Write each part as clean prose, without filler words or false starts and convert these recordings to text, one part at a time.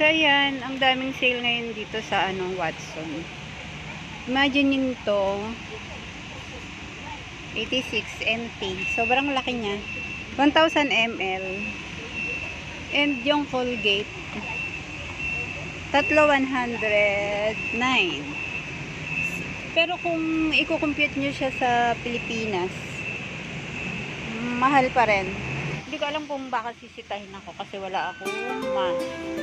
ayan, ang daming sale ngayon dito sa Watson. Imagine nyo to, 86 NT. Sobrang laki niya. 1,000 ml. And yung Colgate, 109. Pero kung i-compute nyo siya sa Pilipinas, mahal pa rin. Hindi ko alam kung baka sisitahin ako kasi wala akong mask.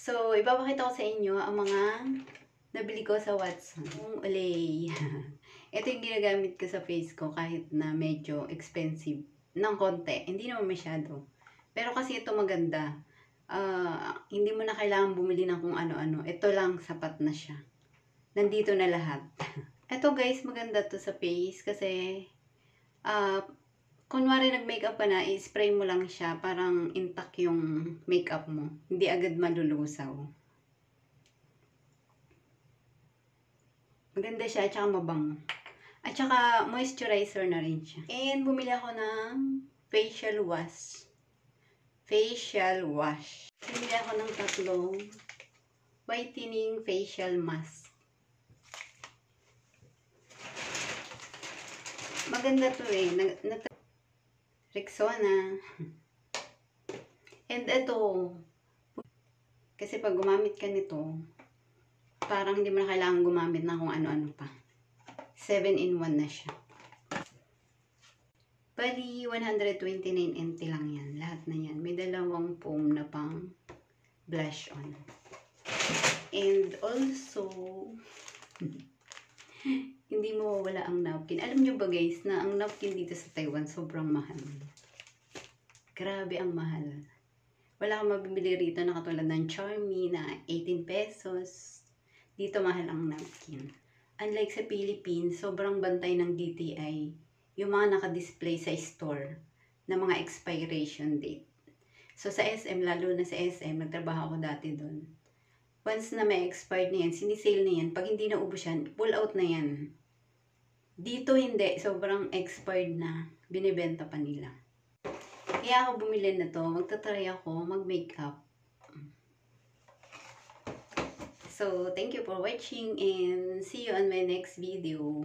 So, ipapakita ko sa inyo ang mga nabili ko sa Watson. Ulay. Ito yung ginagamit ko sa face ko kahit na medyo expensive ng konti. Hindi naman masyado. Pero kasi ito maganda. Hindi mo na kailangan bumili ng kung ano-ano. Ito lang, sapat na siya. Nandito na lahat. Ito guys, maganda to sa face kasi kunwari nag-makeup ka na, i-spray mo lang siya, parang intact yung makeup mo. Hindi agad malulusaw. Maganda siya, at saka mabango. At saka moisturizer na rin siya. And bumili ako ng facial wash. Bumili ako ng 3 whitening facial mask. Maganda to eh. Rexona. And ito, kasi pag gumamit ka nito, parang hindi mo na kailangan gumamit ng kung ano-ano pa. 7-in-1 na siya. Bali, 129 NT lang yan. Lahat na yan. May dalawang foam na pang blush on. And also, hindi mo mawala ang napkin. Alam nyo ba guys, na ang napkin dito sa Taiwan sobrang mahal. Grabe ang mahal. Wala kang mabibili rito na katulad ng Charmy na 18 pesos. Dito mahal ang napkin. Unlike sa Philippines, sobrang bantay ng DTI. Yung mga naka-display sa store na mga expiration date. So sa SM, lalo na sa SM, nagtrabaho ako dati doon. Once na may expired na yan, sinisale na yan. Pag hindi na ubos yan, pull out na yan. Dito hindi. Sobrang expired na. Binibenta pa nila. Kaya ako bumili na to. Magtatry ako mag-makeup. So, thank you for watching and see you on my next video.